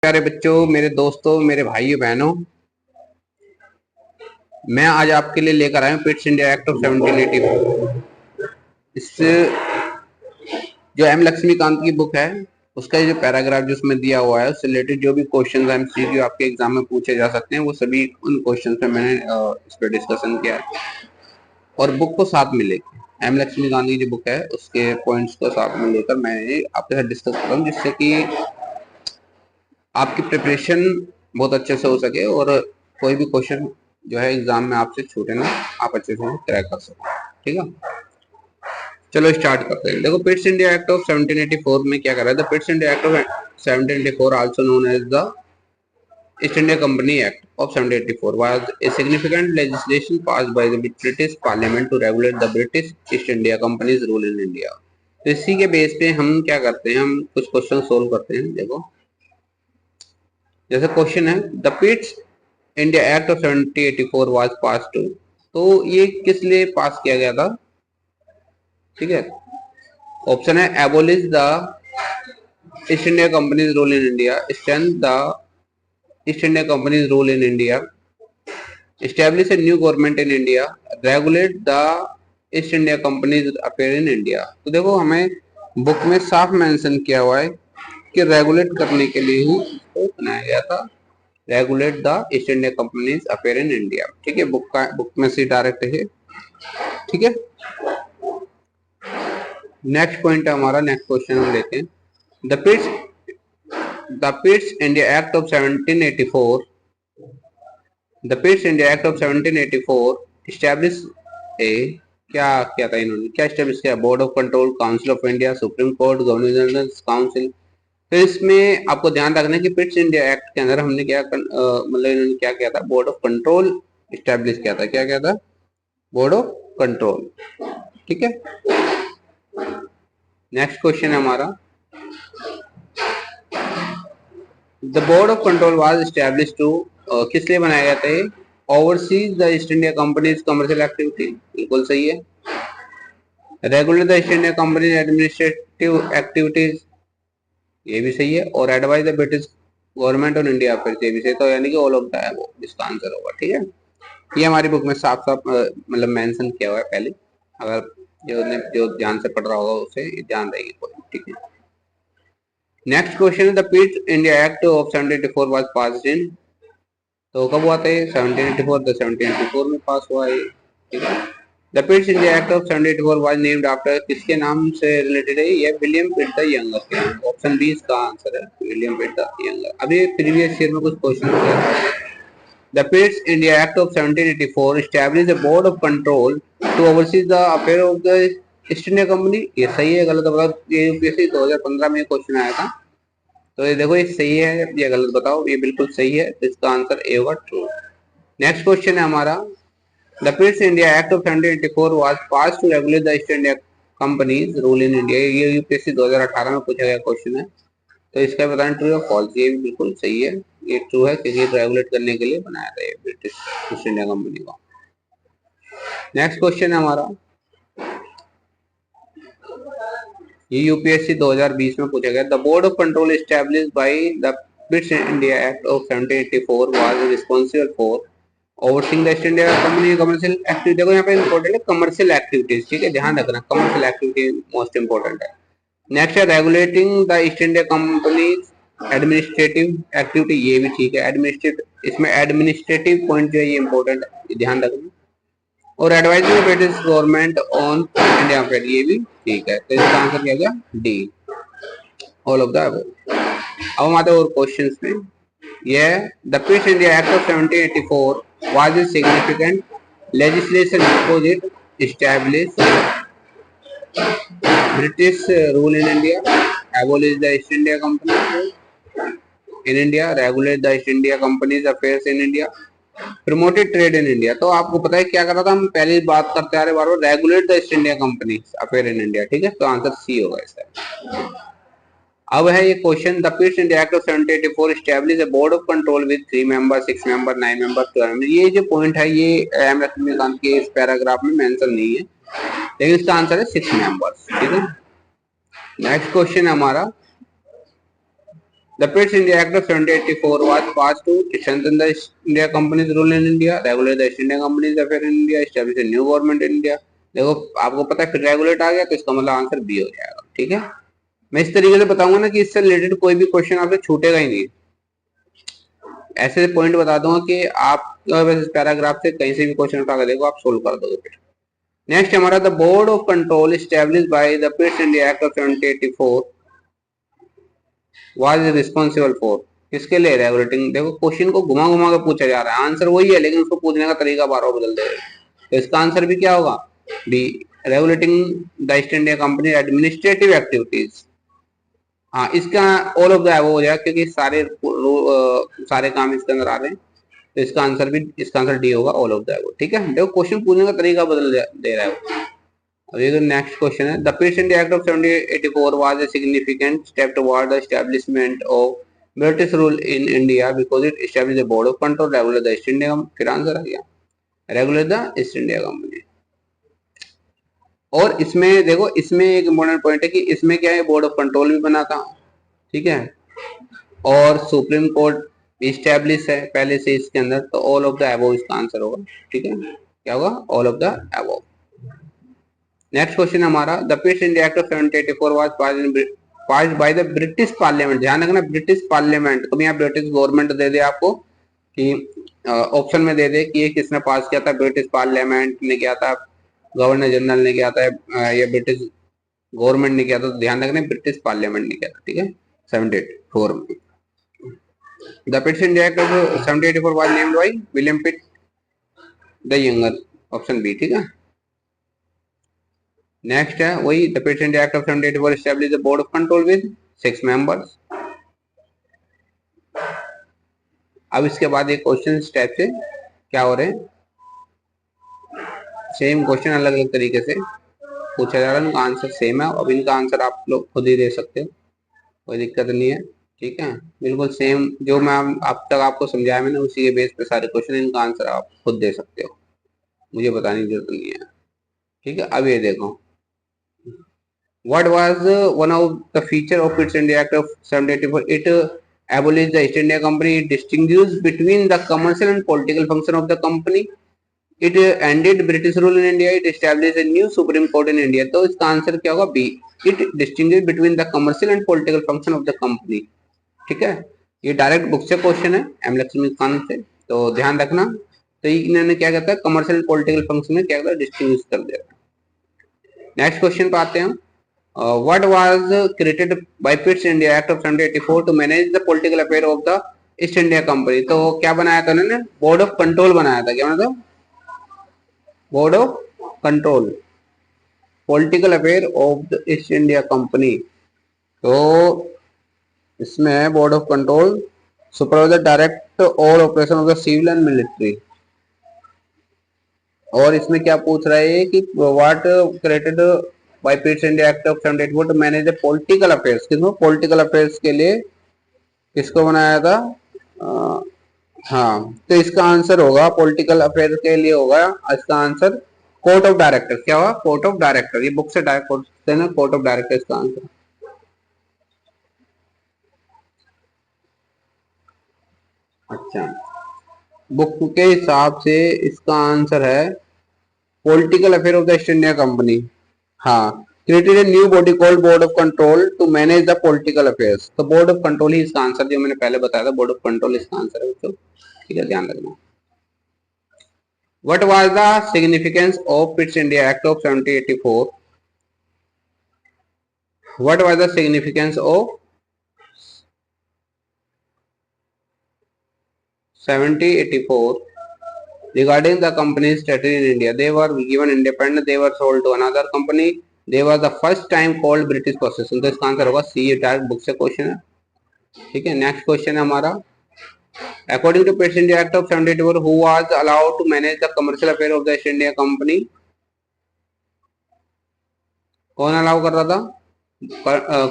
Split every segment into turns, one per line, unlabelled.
प्यारे बच्चों, मेरे दोस्तों, मेरे भाइयों बहनों, मैं आज आपके लिए लेकर आया हूँ पिट्स इंडिया एक्ट ऑफ 1784। इस जो एम लक्ष्मीकांत की बुक है उसका जो पैराग्राफ जो उसमें दिया हुआ है उससे रिलेटेड जो भी क्वेश्चन एमसीक्यू आपके एग्जाम में पूछे जा सकते हैं वो सभी उन क्वेश्चन पे मैंने इस पर डिस्कशन किया है और बुक को साथ में लेकर एम लक्ष्मीकांत की जो बुक है उसके पॉइंट्स को साथ में लेकर मैं आपके साथ डिस्कस कर रहा हूँ जिससे कि आपकी प्रिपरेशन बहुत अच्छे से हो सके और कोई भी क्वेश्चन जो है एग्जाम में आपसे छूटे ना, आप अच्छे से क्रैक कर सको। ठीक है, चलो स्टार्ट करते हैं। देखो, पिट्स इंडिया एक्ट ऑफ 1784 में क्या कर रहा है। The Pitt's India act of 1784 also known as the east India Company Act of 1784 was a significant legislation passed by the British Parliament to regulate the British East India Company's rule in India। तो इसी के base पे हम क्या करते हैं, हम कुछ क्वेश्चन सोल्व करते हैं। देखो, जैसे क्वेश्चन है the Pitt's India act of 1784 was pass to, तो ये किस लिए पास किया गया था। ठीक है, ऑप्शन है abolish the east India Company's rule in India, strength the east India Company's rule in India, establish a new government in India, regulate the east India company's affair in India. तो देखो, हमें book में साफ mention किया हुआ है कि regulate करने के लिए ही इसको बनाया गया था, regulate the east India company's affair in India. ठीक है, बुक में से डायरेक्ट है। ठीक है, नेक्स्ट पॉइंट है हमारा, नेक्स्ट क्वेश्चन हम लेते हैं। The Pitt's India act of 1784, the Pitt's India act of 1784 establish ए, क्या किया था इन्होंने, क्या एस्टैब्लिश किया, board of control, council of India, supreme court, governor general council. तो इसमें आपको ध्यान रखना है कि पिट्स इंडिया एक्ट के अंदर हमने क्या मतलब इन्होंने क्या किया था, बोर्ड ऑफ कंट्रोल इस्टेब्लिश किया था। क्या किया था, बोर्ड ऑफ कंट्रोल। ठीक है, नेक्स्ट क्वेश्चन है हमारा, the Board of Control was establish to, किस लिए बनाया गया था ये, oversees the east India Company's commercial activity, बिल्कुल सही है। Regulate the east India Company administrative activities, ये भी सही है। और advise the British government on India affairs, ये भी सही। तो यानी कि ऑल ऑफ द है वो इसका आंसर होगा। ठीक है, ये हमारी बुक में साफ साफ मतलब मेंशन किया हुआ है पहले, अगर जो ध्यान से पढ़ रहा होगा उसे ध्यान रहेगी कोई। ठीक है, नेक्स्ट क्वेश्चन है the Pitt's India act of 1784 was passed in, तो कब हुआ था ये, 1784, तो 1784 में पास हुआ है। ठीक है, the Pitt's India act of 1784 was named after, किसके नाम से रिलेटेड है ये, विलियम पिट द यंगर के नाम। ऑप्शन बी इसका आंसर है, विलियम पिट द यंगर। अभी प्रीवियस ईयर में कुछ क्वेश्चन किया था। The Pitt's India act of 1784 establish a Board of control to oversee the affair of the east India Company, ये सही है गलत बताओ। ये यूपीएससी 2015 में क्वेश्चन आया था, तो ये देखो, ये सही है या गलत बताओ। ये बिल्कुल सही है, तो इसका आंसर ए होगा, ट्रू। नेक्स्ट क्वेश्चन है हमारा, the Pitt's India act of 1784 was pass to regulate the east India Company's rule in India, ये यूपीएससी 2018 में पूछा गया क्वेश्चन है, तो इसका बताना ट्रू या फॉल्स। ये भी बिल्कुल सही है, ये ट्रू है क्योंकि रेगुलेट करने के लिए बनाया था ये ब्रिटिश ईस्ट इंडिया कंपनी को। नेक्स्ट क्वेश्चन है हमारा, ये यूपीएससी 2020 में पूछा गया। The Board of control established by the Pitt's India act of 1784 was responsible for overseeing the east India company commercial activity. देखो, यहाँ पे इंपॉर्टेंट है कमर्शियल एक्टिविटीज। ठीक है, ध्यान रखना, कमर्शियल एक्टिविटी मोस्ट इंपॉर्टेंट है। नेक्स्ट है regulating the east India Company administrative activity, ये भी ठीक है। एडमिनिस्ट्रेटिव, इसमें एडमिनिस्ट्रेटिव पॉइंट जो है ये इंपॉर्टेंट है, ध्यान रखना। और advising British government on India affair, ये भी ठीक है। तो इसका आंसर क्या गया, D, all of the above. अब हम आते हैं और क्वेश्चंस में। ये the Pitt's India act of 1784 was a significant legislation because it establish British rule in India, abolish the east India company in India, regulate the east India companies affairs in India, promoted trade in India. तो आपको पता है क्या करा था, हम पहले बात करते आ रहे बार बार, regulate the east India company affair in India. ठीक है, तो आंसर सी होगा इसका। अब है ये question, the Pitt's India act of 1784 establish a Board of Control with 3 member, 6 member, 9 member, 12 member. ये जो पॉइंट है ये एम लक्ष्मीकांत के इस पैराग्राफ में मेंशन नहीं है, लेकिन इसका आंसर है 6 मेंबर्स। ठीक है, नेक्स्ट क्वेश्चन है हमारा, The Pitt India Act of 1784 was passed to strengthen the East India Company's rule in India, regulate the East India Company's affair in India, establish a new government in India. देखो आपको पता है फिर regulate आ गया तो इसका मतलब answer B हो जाएगा। ठीक है, मैं इस तरीके से बताऊंगा ना कि इससे रिलेटेड कोई भी क्वेश्चन आपसे छूटेगा ही नहीं। ऐसे पॉइंट बता दूंगा कि आप इस पैराग्राफ से कहीं से भी क्वेश्चन उठा कर देखो, आप सोल्व कर दोगे फिर। नेक्स्ट हमारा the Board of control established by the Pitt's India act of 1784 was responsible for, किसके लिए रेगुलेटिंग। देखो क्वेश्चन को घुमा घुमा के पूछा जा रहा है, आंसर वही है लेकिन उसको पूछने का तरीका बार बार बदल दे रहे हैं। तो इसका आंसर भी क्या होगा, B, regulating the east India Company administrative activities. हाँ, इसका ऑल ऑफ द अबव हो जाएगा क्योंकि सारे काम इसके अंदर आ रहे हैं। तो इसका आंसर डी होगा, ऑल ऑफ द अबव। ठीक है, देखो क्वेश्चन पूछने का तरीका बदल दे रहा है। अब ये नेक्स्ट क्वेश्चन है, the Pitt's India act of 1784 was a significant step toward the establishment of British rule in India because it establish the Board of control regulate the east India. फिर आंसर आ गया, regulate the east India company. और इसमें देखो, इसमें एक important point है कि इसमें क्या है, बोर्ड ऑफ कंट्रोल भी बना था। ठीक है, और सुप्रीम कोर्ट इस्टेब्लिश है पहले से इसके अंदर, तो ऑल ऑफ द अबव इसका आंसर होगा। ठीक है, क्या होगा, all of the above. Next question हमारा, the Pitt's India act of 1784 was passed by the British parliament. ध्यान रखना, ब्रिटिश पार्लियामेंट, कभी यहाँ ब्रिटिश गवर्नमेंट दे दे आपको कि ऑप्शन में दे दे कि ये किसने पास किया था, ब्रिटिश पार्लियामेंट ने किया था, गवर्नर जनरल ने किया था, या ब्रिटिश गवर्नमेंट ने किया था, तो ध्यान रखना ब्रिटिश पार्लियामेंट ने किया था। ठीक है, 1784 में। The Pitt's India act of 1784 was named by William Pitt the younger, option B. ठीक है, नेक्स्ट है वही, the Pitt's India act of 1784 establish the Board of Control with 6 members. अब इसके बाद एक क्वेश्चन इस टाइप से क्या हो रहे हैं, सेम क्वेश्चन अलग अलग तरीके से पूछा जा रहा है, उनका आंसर सेम है। अब इनका आंसर आप लोग खुद ही दे सकते हो, कोई दिक्कत नहीं है। ठीक है, बिल्कुल सेम जो मैं अब तक आपको समझाया मैंने, उसी के बेस पे सारे क्वेश्चन, इनका आंसर आप खुद दे सकते हो, मुझे बताने की जरूरत नहीं है। ठीक है, अब ये देखो, what was one of the feature of its India Act of 1784? It abolished the East India Company. It distinguished between the commercial and political function of the company. It ended British rule in India. It established a new Supreme Court in India. तो इसका answer क्या होगा, B, it distinguished between the commercial and political function of the company. ठीक है, ये direct book से question है M Lakshmi Khan से, तो ध्यान रखना। तो इन्होंने क्या कहता है, कमर्शियल पॉलिटिकल फंक्शन में क्या कहता है, डिस्टिंग्विश कर दिया। नेक्स्ट क्वेश्चन पे आते हैं। What was created by Pitt's India Act of 1784 to manage the political affair of the East India Company? तो क्या बनाया था उन्होंने, बोर्ड ऑफ कंट्रोल बनाया था। क्या बनाया था, board of control political affair of the east India company. तो इसमें board of control supervisor direct all operation of the civil and military. और इसमें क्या पूछ रहा है कि what created by Pitt's India act of 1784 to manage the political affairs. किसको, पॉलिटिकल अफेयर्स के लिए किसको बनाया था, हाँ, तो इसका आंसर होगा, पॉलिटिकल अफेयर के लिए होगा इसका आंसर कोर्ट ऑफ डायरेक्टर। क्या होगा, कोर्ट ऑफ डायरेक्टर, ये बुक से डायरेक्ट कोर्ट ना, कोर्ट ऑफ डायरेक्टर इसका आंसर। अच्छा, बुक के हिसाब से इसका आंसर है political affair of the east India company. हाँ, created a new body called board of control to manage the political affairs. तो बोर्ड ऑफ कंट्रोल ही इसका आंसर, जो मैंने पहले बताया था, बोर्ड ऑफ कंट्रोल इसका आंसर है। तो ठीक है, ध्यान रखना। What was the significance of Pitt's India Act of 1784? What was the significance of 1784 regarding the company's strategy in India? They were given independent, they were sold to another company, they were the first time called British possession। तो इसका answer होगा सी, ये direct book से question है। ठीक है, next question है हमारा, according to Pitt's India Act of 1784 who was allowed to manage the commercial affair of the East India Company? कौन अलाउ कर रहा था,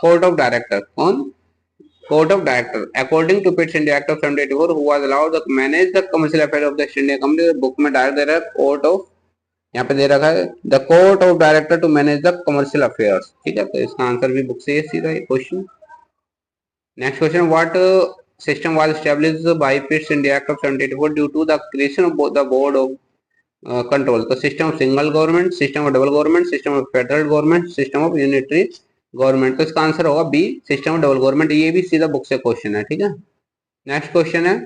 कोर्ट ऑफ डायरेक्टर। कौन, court of director. According to Pitt's India act of 1784 who was allowed to manage the commercial affair of the east India company. Book में direct दे रहा है court of, यहाँ पे दे रखा है the court of director to manage the commercial affairs. ठीक है, तो इसका आंसर भी बुक से सीधा है question. Next question, what system was established by Pitt's India Act of 1784 due to the creation of both the board of control. तो system of single government, system of double government, system of federal government, system of unitary government. तो इसका answer होगा B, system of double government. ये भी सीधा book से question है, ठीक है। नेक्स्ट क्वेश्चन है,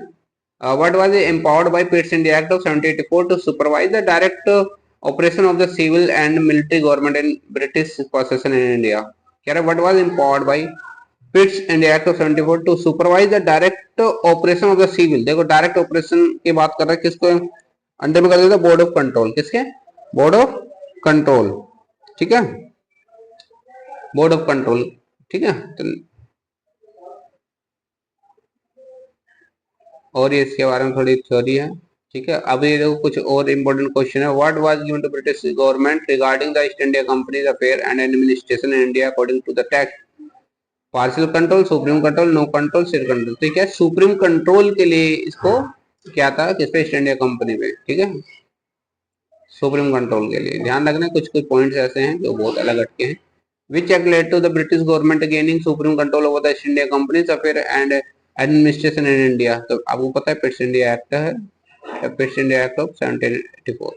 what was empowered by Pitt's India act of 1784 to supervise the direct operation of the civil and military government in British possession in India. कह रहा है what was empowered by Pitt's India act of 74 to supervise the direct operation of the civil. देखो direct operation की बात कर रहा है, किसको अंडर में कर देता, बोर्ड ऑफ कंट्रोल। किसके? बोर्ड ऑफ कंट्रोल, ठीक है, बोर्ड ऑफ कंट्रोल, ठीक है। तो और ये इसके बारे में थोड़ी थ्योरी है, ठीक है। अभी ये देखो कुछ और इंपॉर्टेंट क्वेश्चन है, what was given to British government regarding the east India company's affair and administration in India according to the text, partial control, supreme control, no control, state control. ठीक है, सुप्रीम कंट्रोल के लिए इसको क्या था, किस पे, ईस्ट इंडिया कंपनी पे, ठीक है, सुप्रीम कंट्रोल के लिए। ध्यान रखना कुछ कुछ पॉइंट्स ऐसे हैं जो बहुत अलग हटके हैं। Which act led to the British government gaining supreme control over the east India company's affair and administration in India. तो आपको पता है पिट्स इंडिया एक्ट है, पिट्स इंडिया एक्ट ऑफ 1784,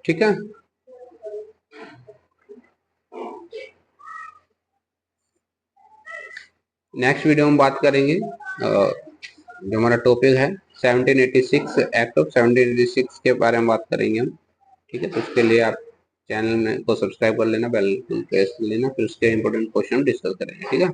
ठीक है। नेक्स्ट वीडियो में बात करेंगे जो हमारा टॉपिक है 1786 एक्ट ऑफ 1786 के बारे में बात करेंगे हम, ठीक है। तो उसके लिए आप चैनल में को सब्सक्राइब कर लेना, बेल प्रेस कर लेना, फिर उसके इंपॉर्टेंट क्वेश्चन डिस्कस करेंगे, ठीक है।